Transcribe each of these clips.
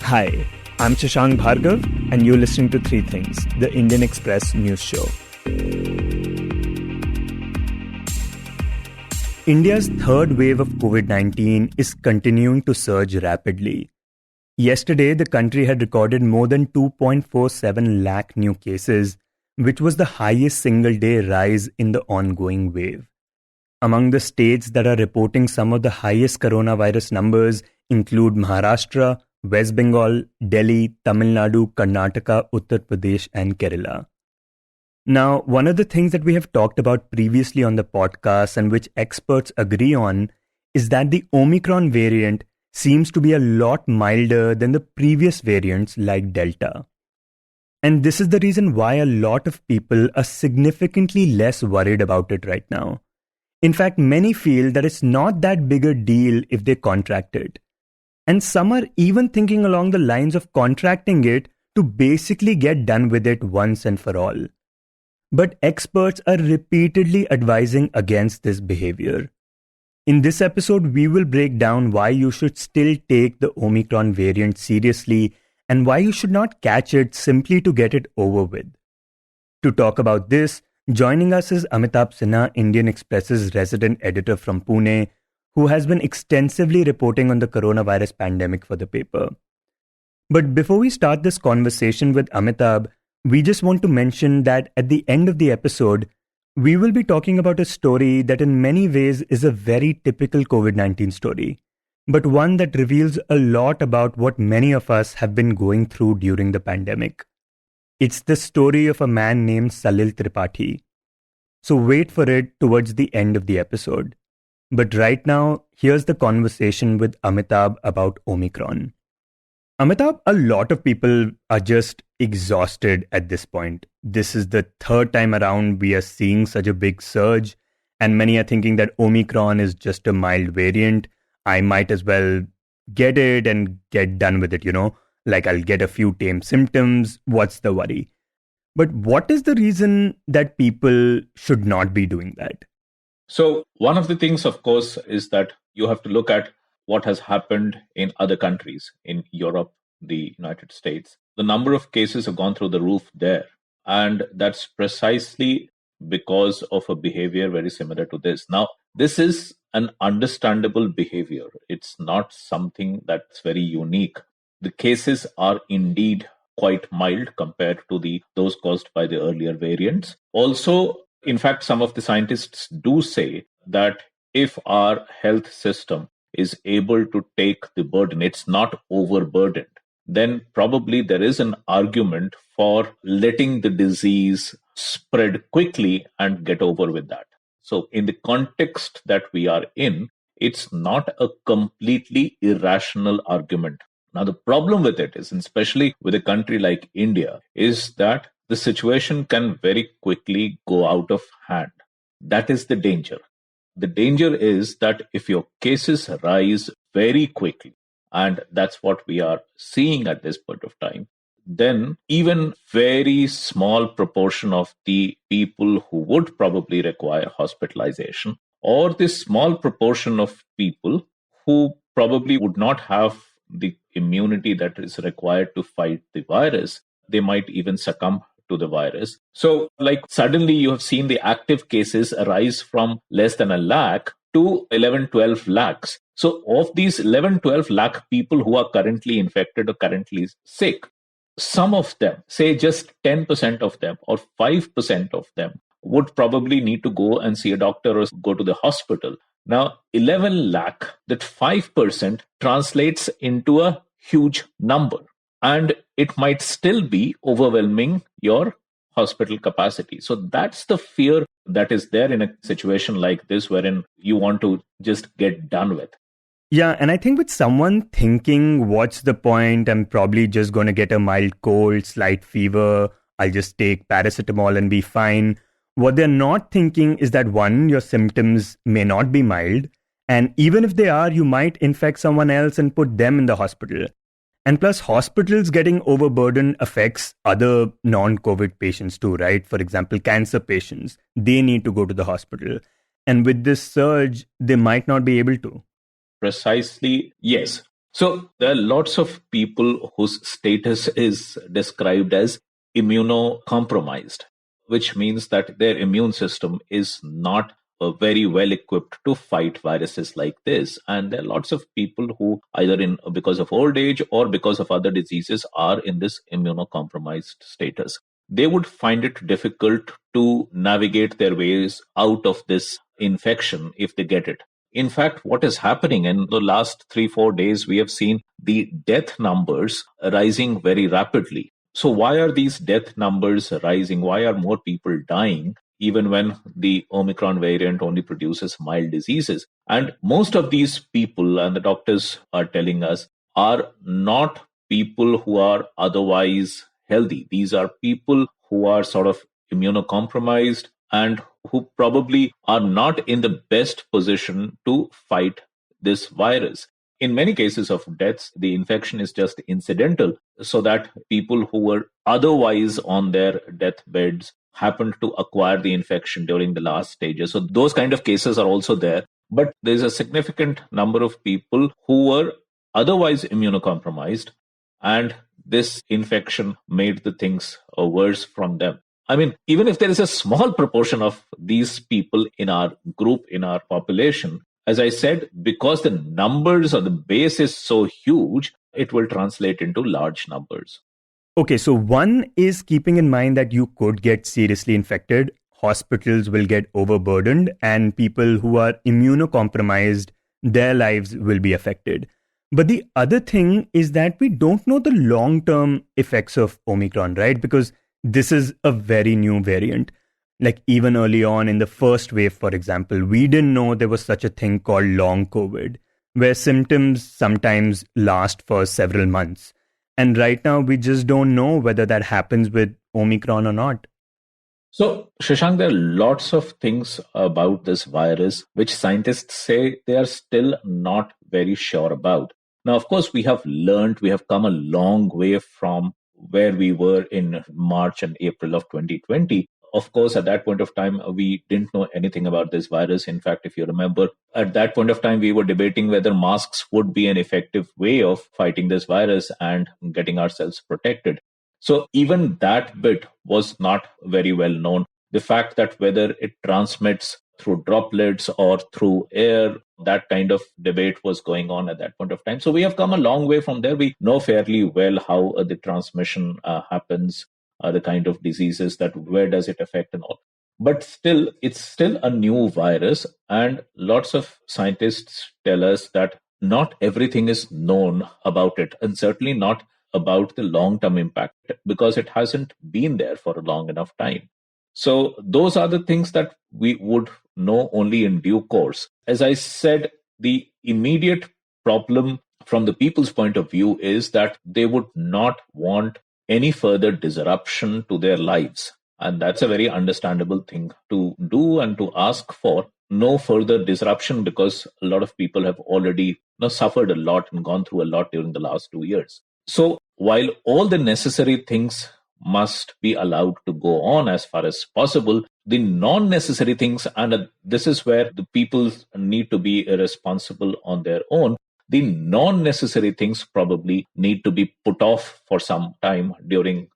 Hi, I'm Shashank Bhargav, and you're listening to Three Things, the Indian Express news show. India's third wave of COVID-19 is continuing to surge rapidly. Yesterday, the country had recorded more than 2.47 lakh new cases, which was the highest single-day rise in the ongoing wave. Among the states that are reporting some of the highest coronavirus numbers include Maharashtra, West Bengal, Delhi, Tamil Nadu, Karnataka, Uttar Pradesh, and Kerala. Now, one of the things that we have talked about previously on the podcast and which experts agree on is that the Omicron variant seems to be a lot milder than the previous variants like Delta. And this is the reason why a lot of people are significantly less worried about it right now. In fact, many feel that it's not that big a deal if they contract it. And some are even thinking along the lines of contracting it to basically get done with it once and for all. But experts are repeatedly advising against this behavior. In this episode, we will break down why you should still take the Omicron variant seriously and why you should not catch it simply to get it over with. To talk about this, joining us is Amitabh Sinha, Indian Express's resident editor from Pune, who has been extensively reporting on the coronavirus pandemic for the paper. But before we start this conversation with Amitabh, we just want to mention that at the end of the episode, we will be talking about a story that in many ways is a very typical COVID-19 story, but one that reveals a lot about what many of us have been going through during the pandemic. It's the story of a man named Salil Tripathi. So wait for it towards the end of the episode. But right now, here's the conversation with Amitabh about Omicron. Amitabh, a lot of people are just exhausted at this point. This is the third time around we are seeing such a big surge, and many are thinking that Omicron is just a mild variant. I might as well get it and get done with it, like I'll get a few tame symptoms. What's the worry? But what is the reason that people should not be doing that? So one of the things, of course, is that you have to look at what has happened in other countries, in Europe, the United States. The number of cases have gone through the roof there. And that's precisely because of a behavior very similar to this. Now, this is an understandable behavior. It's not something that's very unique. The cases are indeed quite mild compared to those caused by the earlier variants. Also, in fact, some of the scientists do say that if our health system is able to take the burden, it's not overburdened, then probably there is an argument for letting the disease spread quickly and get over with that. So in the context that we are in, it's not a completely irrational argument. Now, the problem with it is, especially with a country like India, is that the situation can very quickly go out of hand. That is the danger. The danger is that if your cases rise very quickly, and that's what we are seeing at this point of time, then even very small proportion of the people who would probably require hospitalization, or this small proportion of people who probably would not have the immunity that is required to fight the virus, they might even succumb to the virus. So suddenly you have seen the active cases rise from less than a lakh to 11-12 lakhs. So of these 11-12 lakh people who are currently infected or currently sick, some of them, say just 10% of them or 5% of them, would probably need to go and see a doctor or go to the hospital. Now, 11 lakh, that 5% translates into a huge number. And it might still be overwhelming your hospital capacity. So that's the fear that is there in a situation like this, wherein you want to just get done with. Yeah, and I think with someone thinking, what's the point? I'm probably just going to get a mild cold, slight fever. I'll just take paracetamol and be fine. What they're not thinking is that one, your symptoms may not be mild. And even if they are, you might infect someone else and put them in the hospital. And plus, hospitals getting overburdened affects other non-COVID patients too, right? For example, cancer patients, they need to go to the hospital. And with this surge, they might not be able to. Precisely, yes. So there are lots of people whose status is described as immunocompromised, which means that their immune system is not very well equipped to fight viruses like this. And there are lots of people who either because of old age or because of other diseases are in this immunocompromised status. They would find it difficult to navigate their ways out of this infection if they get it. In fact, what is happening in the last 3-4 days, we have seen the death numbers rising very rapidly. So why are these death numbers rising? Why are more people dying, even when the Omicron variant only produces mild diseases? And most of these people, and the doctors are telling us, are not people who are otherwise healthy. These are people who are sort of immunocompromised and who probably are not in the best position to fight this virus. In many cases of deaths, the infection is just incidental, so that people who were otherwise on their deathbeds happened to acquire the infection during the last stages. So those kind of cases are also there. But there's a significant number of people who were otherwise immunocompromised, and this infection made the things worse from them. I mean, even if there is a small proportion of these people in our group, in our population, as I said, because the numbers or the base is so huge, it will translate into large numbers. Okay, so one is keeping in mind that you could get seriously infected, hospitals will get overburdened, and people who are immunocompromised, their lives will be affected. But the other thing is that we don't know the long-term effects of Omicron, right? Because this is a very new variant. Like even early on in the first wave, for example, we didn't know there was such a thing called long COVID, where symptoms sometimes last for several months. And right now, we just don't know whether that happens with Omicron or not. So, Shashank, there are lots of things about this virus which scientists say they are still not very sure about. Now, of course, we have come a long way from where we were in March and April of 2020. Of course, at that point of time, we didn't know anything about this virus. In fact, if you remember, at that point of time, we were debating whether masks would be an effective way of fighting this virus and getting ourselves protected. So even that bit was not very well known. The fact that whether it transmits through droplets or through air, that kind of debate was going on at that point of time. So we have come a long way from there. We know fairly well how the transmission happens, the kind of diseases that where does it affect and all. But still, it's still a new virus, and lots of scientists tell us that not everything is known about it, and certainly not about the long-term impact, because it hasn't been there for a long enough time. So those are the things that we would know only in due course. As I said, the immediate problem from the people's point of view is that they would not want any further disruption to their lives. And that's a very understandable thing to do and to ask for. No further disruption, because a lot of people have already suffered a lot and gone through a lot during the last 2 years. So while all the necessary things must be allowed to go on as far as possible, the non-necessary things, and this is where the people need to be responsible on their own, the non-necessary things probably need to be put off for some time during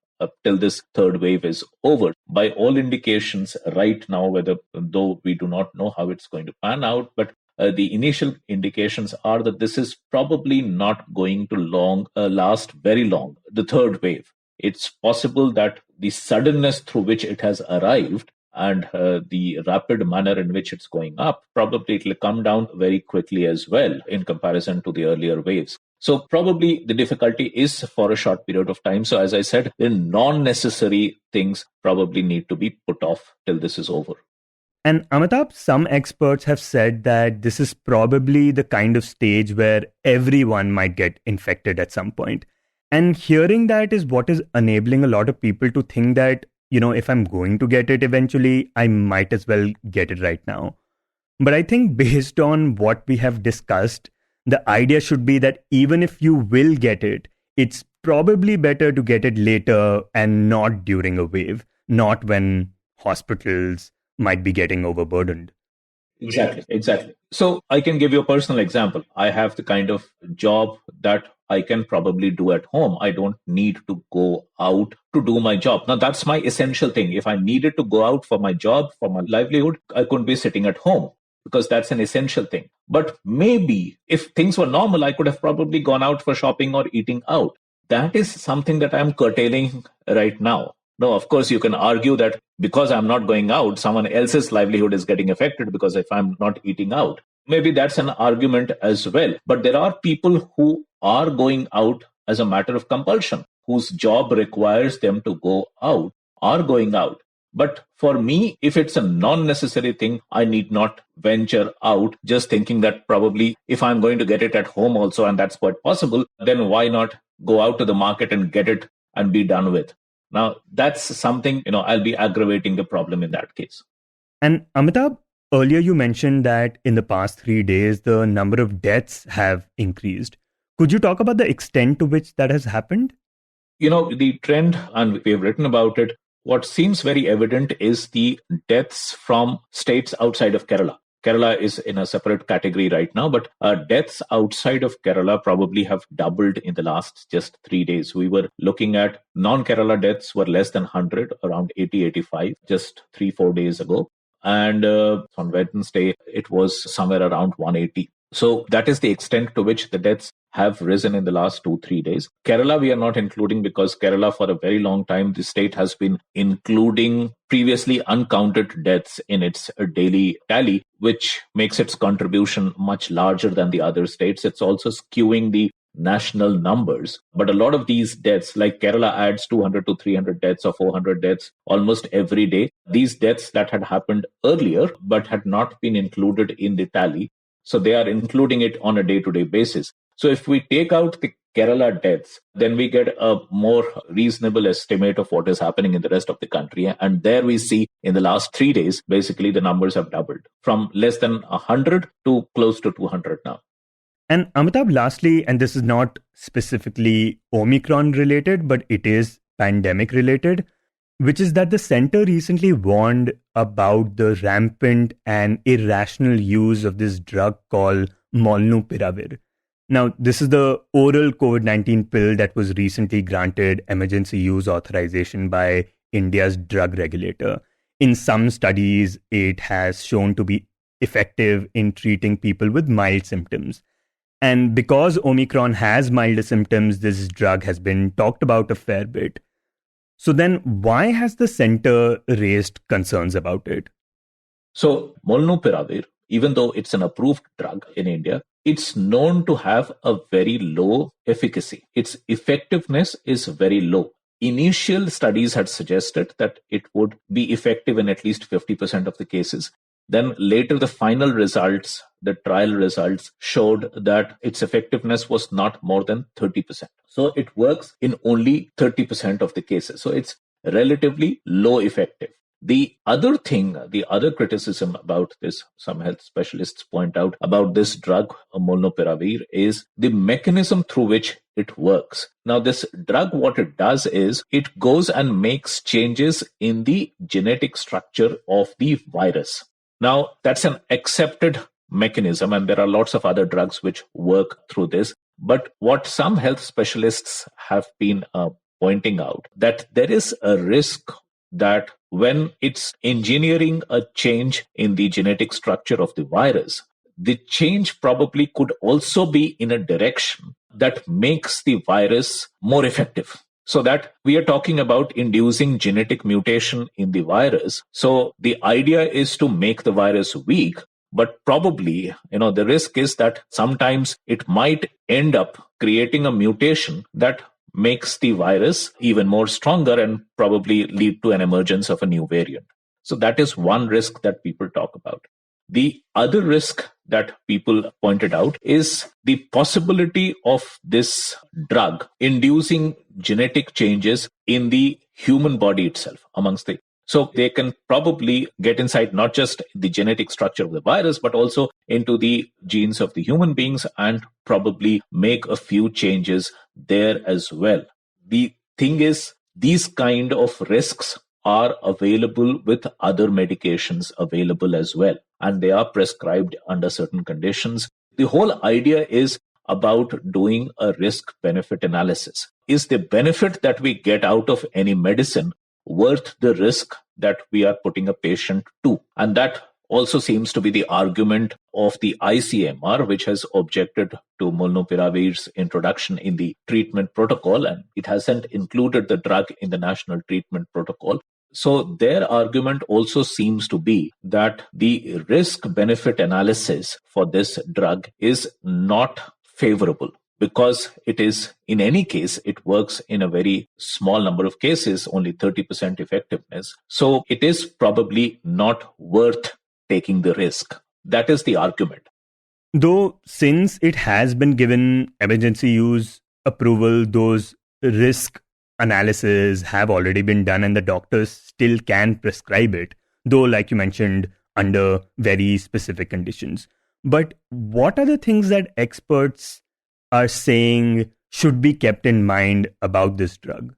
till this third wave is over. By all indications right now, though we do not know how it's going to pan out, but the initial indications are that this is probably not going to last very long, the third wave. It's possible that the suddenness through which it has arrived and the rapid manner in which it's going up, probably it will come down very quickly as well in comparison to the earlier waves. So probably the difficulty is for a short period of time. So as I said, the non-necessary things probably need to be put off till this is over. And Amitabh, some experts have said that this is probably the kind of stage where everyone might get infected at some point. And hearing that is what is enabling a lot of people to think that, if I'm going to get it eventually, I might as well get it right now. But I think based on what we have discussed, the idea should be that even if you will get it, it's probably better to get it later and not during a wave, not when hospitals might be getting overburdened. Exactly. So I can give you a personal example. I have the kind of job that I can probably do at home. I don't need to go out to do my job. Now, that's my essential thing. If I needed to go out for my job, for my livelihood, I couldn't be sitting at home because that's an essential thing. But maybe if things were normal, I could have probably gone out for shopping or eating out. That is something that I'm curtailing right now. No, of course, you can argue that because I'm not going out, someone else's livelihood is getting affected because if I'm not eating out. Maybe that's an argument as well. But there are people who are going out as a matter of compulsion, whose job requires them to go out, are going out. But for me, if it's a non-necessary thing, I need not venture out, just thinking that probably if I'm going to get it at home also, and that's quite possible, then why not go out to the market and get it and be done with? Now, that's something, I'll be aggravating the problem in that case. And Amitabh, earlier you mentioned that in the past 3 days, the number of deaths have increased. Could you talk about the extent to which that has happened? The trend, and we have written about it, what seems very evident is the deaths from states outside of Kerala. Kerala is in a separate category right now, but deaths outside of Kerala probably have doubled in the last just 3 days. We were looking at non-Kerala deaths were less than 100, around 80, 85, just 3-4 days ago. And on Wednesday, it was somewhere around 180. So that is the extent to which the deaths have risen in the last 2-3 days. Kerala, we are not including because Kerala, for a very long time, the state has been including previously uncounted deaths in its daily tally, which makes its contribution much larger than the other states. It's also skewing the national numbers. But a lot of these deaths, like Kerala adds 200 to 300 deaths or 400 deaths almost every day. These deaths that had happened earlier but had not been included in the tally. So they are including it on a day-to-day basis. So if we take out the Kerala deaths, then we get a more reasonable estimate of what is happening in the rest of the country. And there we see in the last 3 days, basically the numbers have doubled from less than 100 to close to 200 now. And Amitabh, lastly, and this is not specifically Omicron related, but it is pandemic related, which is that the center recently warned about the rampant and irrational use of this drug called Molnupiravir. Now, this is the oral COVID-19 pill that was recently granted emergency use authorization by India's drug regulator. In some studies, it has shown to be effective in treating people with mild symptoms. And because Omicron has milder symptoms, this drug has been talked about a fair bit. So then why has the center raised concerns about it? So Molnupiravir, even though it's an approved drug in India, it's known to have a very low efficacy. Its effectiveness is very low. Initial studies had suggested that it would be effective in at least 50% of the cases. Then later, the final results, the trial results, showed that its effectiveness was not more than 30%. So it works in only 30% of the cases. So it's relatively low effective. The other thing, the other criticism about this, some health specialists point out about this drug, Molnupiravir, is the mechanism through which it works. Now, this drug, what it does is it goes and makes changes in the genetic structure of the virus. Now, that's an accepted mechanism, and there are lots of other drugs which work through this. But what some health specialists have been pointing out, that there is a risk that when it's engineering a change in the genetic structure of the virus, the change probably could also be in a direction that makes the virus more effective. So that we are talking about inducing genetic mutation in the virus. So the idea is to make the virus weak, but probably, the risk is that sometimes it might end up creating a mutation that makes the virus even more stronger and probably lead to an emergence of a new variant. So that is one risk that people talk about. The other risk that people pointed out is the possibility of this drug inducing genetic changes in the human body itself So they can probably get inside not just the genetic structure of the virus, but also into the genes of the human beings and probably make a few changes there as well. The thing is, these kind of risks are available with other medications available as well. and they are prescribed under certain conditions. The whole idea is about doing a risk benefit analysis. Is the benefit that we get out of any medicine worth the risk that we are putting a patient to? And that also seems to be the argument of the ICMR, which has objected to molnupiravir's introduction in the treatment protocol, and it hasn't included the drug in the national treatment protocol. So their argument also seems to be that the risk-benefit analysis for this drug is not favorable, because it is, in any case, it works in a very small number of cases, only 30% effectiveness. So it is probably not worth taking the risk. That is the argument. Though, since it has been given emergency use approval, those risk analyses have already been done and the doctors still can prescribe it, though, like you mentioned, under very specific conditions. But what are the things that experts are saying should be kept in mind about this drug?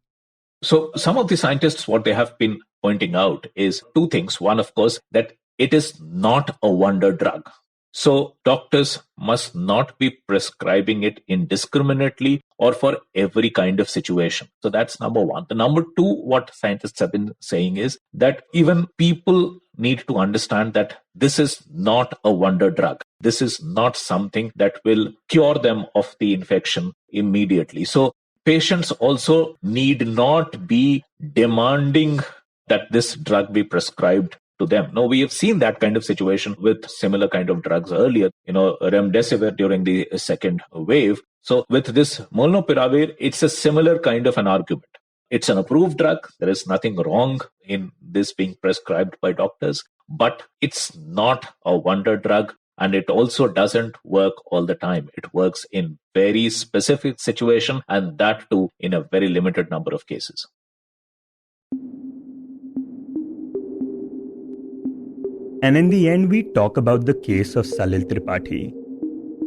So some of the scientists, what they have been pointing out is two things. One, of course, that it is not a wonder drug. So doctors must not be prescribing it indiscriminately or for every kind of situation. So that's number one. The number two, what scientists have been saying is that even people need to understand that this is not a wonder drug. This is not something that will cure them of the infection immediately. So patients also need not be demanding that this drug be prescribed to them. No, we have seen that kind of situation with similar kind of drugs earlier, remdesivir during the second wave. So with this molnupiravir, it's a similar kind of an argument. It's an approved drug. There is nothing wrong in this being prescribed by doctors, but it's not a wonder drug. And it also doesn't work all the time. It works in very specific situation, and that too in a very limited number of cases. And in the end, we talk about the case of Salil Tripathi.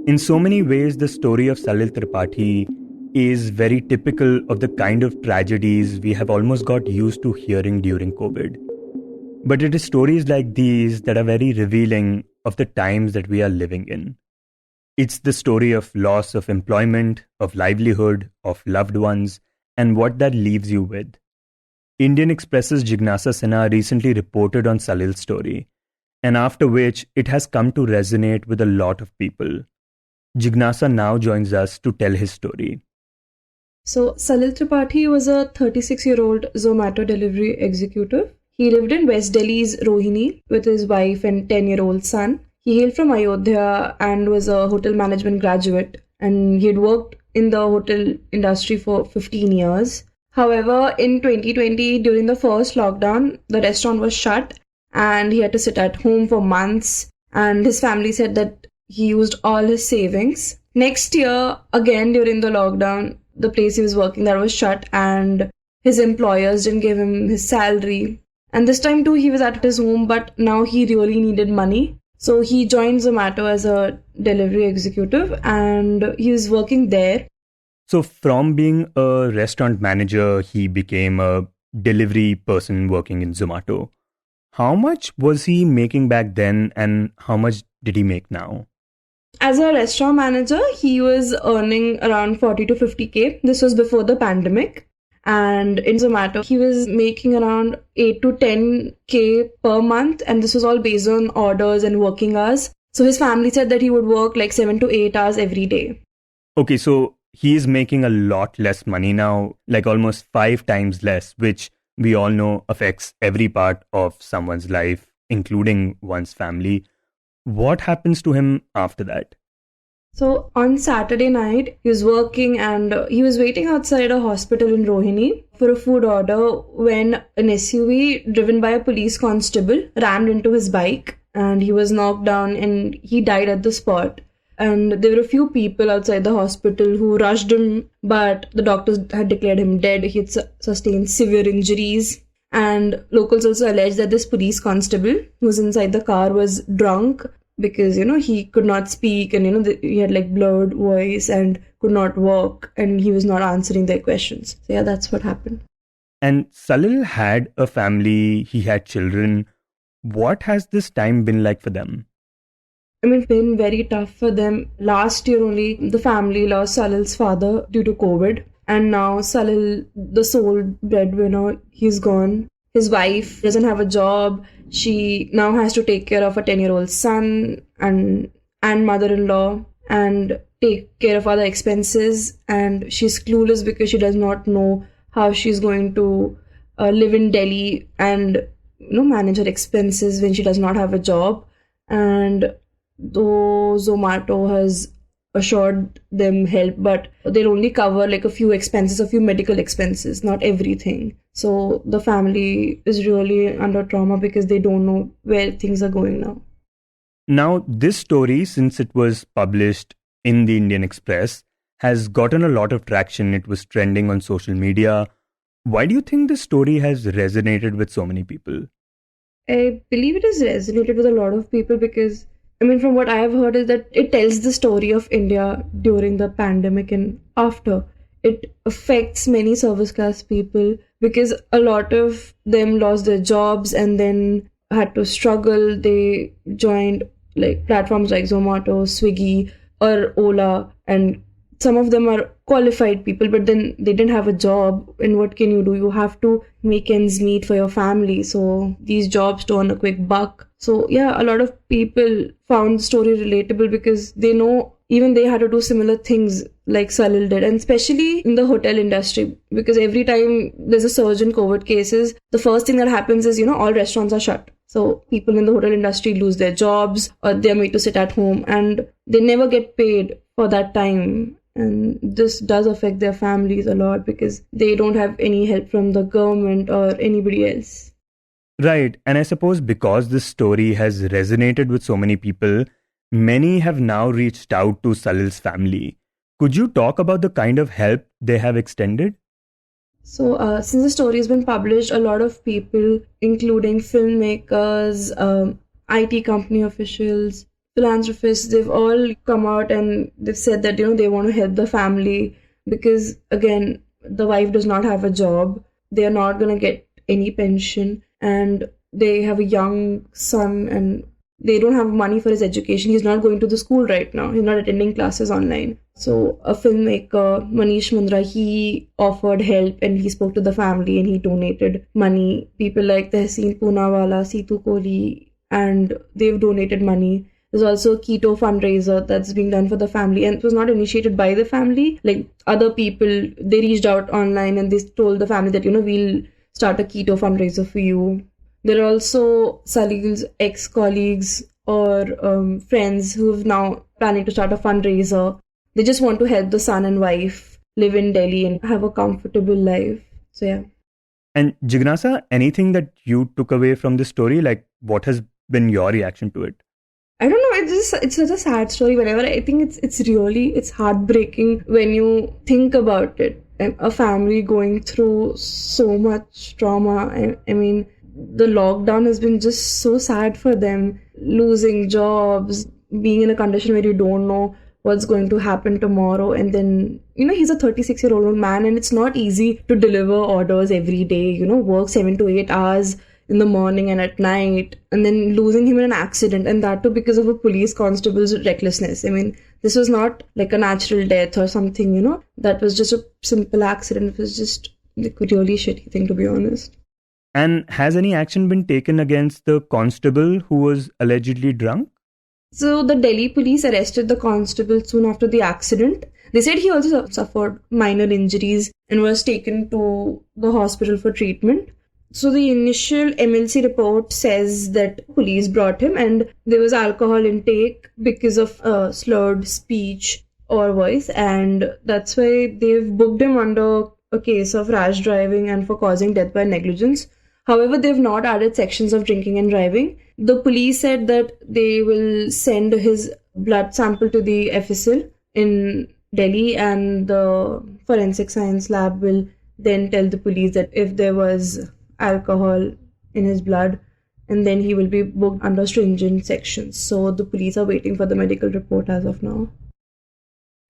In so many ways, the story of Salil Tripathi is very typical of the kind of tragedies we have almost got used to hearing during COVID. But it is stories like these that are very revealing of the times that we are living in. It's the story of loss of employment, of livelihood, of loved ones, and what that leaves you with. Indian Express's Jignasa Sinha recently reported on Salil's story, and after which it has come to resonate with a lot of people. Jignasa now joins us to tell his story. So, Salil Tripathi was a 36-year-old Zomato delivery executive. He lived in West Delhi's Rohini with his wife and 10-year-old son. He hailed from Ayodhya and was a hotel management graduate, and he had worked in the hotel industry for 15 years. However, in 2020, during the first lockdown, the restaurant was shut and he had to sit at home for months, and his family said that he used all his savings. Next year, again during the lockdown, the place he was working there was shut and his employers didn't give him his salary. And this time too, he was at his home, but now he really needed money. So he joined Zomato as a delivery executive and he was working there. So from being a restaurant manager, he became a delivery person working in Zomato. How much was he making back then and how much did he make now? As a restaurant manager, he was earning around 40 to 50K. This was before the pandemic. And in Zomato, he was making around 8 to 10K per month. And this was all based on orders and working hours. So his family said that he would work like 7 to 8 hours every day. Okay, so he is making a lot less money now, like almost 5 times less, which we all know affects every part of someone's life, including one's family. What happens to him after that? So on Saturday night, he was working and he was waiting outside a hospital in Rohini for a food order when an SUV driven by a police constable rammed into his bike and he was knocked down and he died at the spot. And there were a few people outside the hospital who rushed him, but the doctors had declared him dead. He had sustained severe injuries. And locals also alleged that this police constable who was inside the car was drunk because, he could not speak and, he had like blurred voice and could not walk and he was not answering their questions. So yeah, that's what happened. And Salil had a family, he had children. What has this time been like for them? I mean, it's been very tough for them. Last year only, the family lost Salil's father due to COVID. And now Salil, the sole breadwinner, he's gone. His wife doesn't have a job. She now has to take care of a 10-year-old son and mother-in-law and take care of other expenses. And she's clueless because she does not know how she's going to live in Delhi and manage her expenses when she does not have a job. And though Zomato has assured them help, but they'll only cover like a few expenses, a few medical expenses, not everything. So the family is really under trauma because they don't know where things are going now. Now, this story, since it was published in the Indian Express, has gotten a lot of traction. It was trending on social media. Why do you think this story has resonated with so many people? I believe it has resonated with a lot of people because, I mean, from what I have heard is that it tells the story of India during the pandemic and after. It affects many service class people because a lot of them lost their jobs and then had to struggle. They joined like platforms like Zomato, Swiggy, or Ola, and some of them are qualified people, but then they didn't have a job. And what can you do? You have to make ends meet for your family. So these jobs to earn a quick buck. So yeah, a lot of people found the story relatable because they know even they had to do similar things like Salil did, and especially in the hotel industry, because every time there's a surge in COVID cases, the first thing that happens is, all restaurants are shut. So people in the hotel industry lose their jobs or they're made to sit at home and they never get paid for that time. And this does affect their families a lot because they don't have any help from the government or anybody else. Right. And I suppose because this story has resonated with so many people, many have now reached out to Salil's family. Could you talk about the kind of help they have extended? So, since the story has been published, a lot of people, including filmmakers, IT company officials, philanthropists, they've all come out and they've said that, they want to help the family because, again, the wife does not have a job. They're not going to get any pension and they have a young son and they don't have money for his education. He's not going to the school right now. He's not attending classes online. So a filmmaker, Manish Mundra, he offered help and he spoke to the family and he donated money. People like Tehseen Poonawala, Seetu Kohli, and they've donated money. There's also a keto fundraiser that's being done for the family, and it was not initiated by the family. Like other people, they reached out online and they told the family that, we'll start a keto fundraiser for you. There are also Salil's ex-colleagues or friends who have now planning to start a fundraiser. They just want to help the son and wife live in Delhi and have a comfortable life. So yeah. And Jignasa, anything that you took away from this story? Like, what has been your reaction to it? I don't know. It's such a sad story. Whenever I think it's heartbreaking when you think about it. A family going through so much trauma. I mean, the lockdown has been just so sad for them. Losing jobs, being in a condition where you don't know what's going to happen tomorrow. And then, he's a 36-year-old man and it's not easy to deliver orders every day, work 7 to 8 hours in the morning and at night, and then losing him in an accident, and that too because of a police constable's recklessness. I mean, this was not like a natural death or something, that was just a simple accident. It was just like a really shitty thing, to be honest. And has any action been taken against the constable who was allegedly drunk? So the Delhi police arrested the constable soon after the accident. They said he also suffered minor injuries and was taken to the hospital for treatment. So the initial MLC report says that police brought him and there was alcohol intake because of slurred speech or voice, and that's why they've booked him under a case of rash driving and for causing death by negligence. However, they've not added sections of drinking and driving. The police said that they will send his blood sample to the FSL in Delhi and the forensic science lab will then tell the police that if there was alcohol in his blood, and then he will be booked under stringent sections. So the police are waiting for the medical report as of now.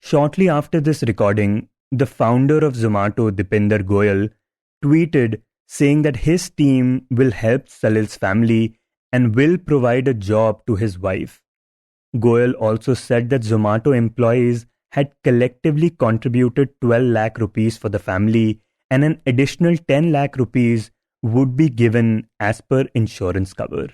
Shortly after this recording, the founder of Zomato, Dipinder Goyal, tweeted saying that his team will help Salil's family and will provide a job to his wife. Goyal also said that Zomato employees had collectively contributed 12 lakh rupees for the family, and an additional 10 lakh rupees would be given as per insurance cover.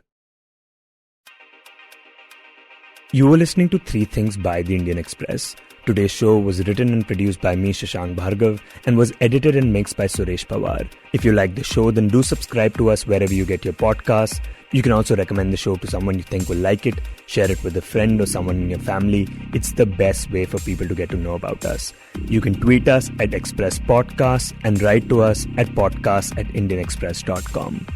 You were listening to Three Things by The Indian Express. Today's show was written and produced by me, Shashank Bhargav, and was edited and mixed by Suresh Pawar. If you like the show, then do subscribe to us wherever you get your podcasts. You can also recommend the show to someone you think will like it, share it with a friend or someone in your family. It's the best way for people to get to know about us. You can tweet us at Express Podcasts and write to us at podcasts@indianexpress.com.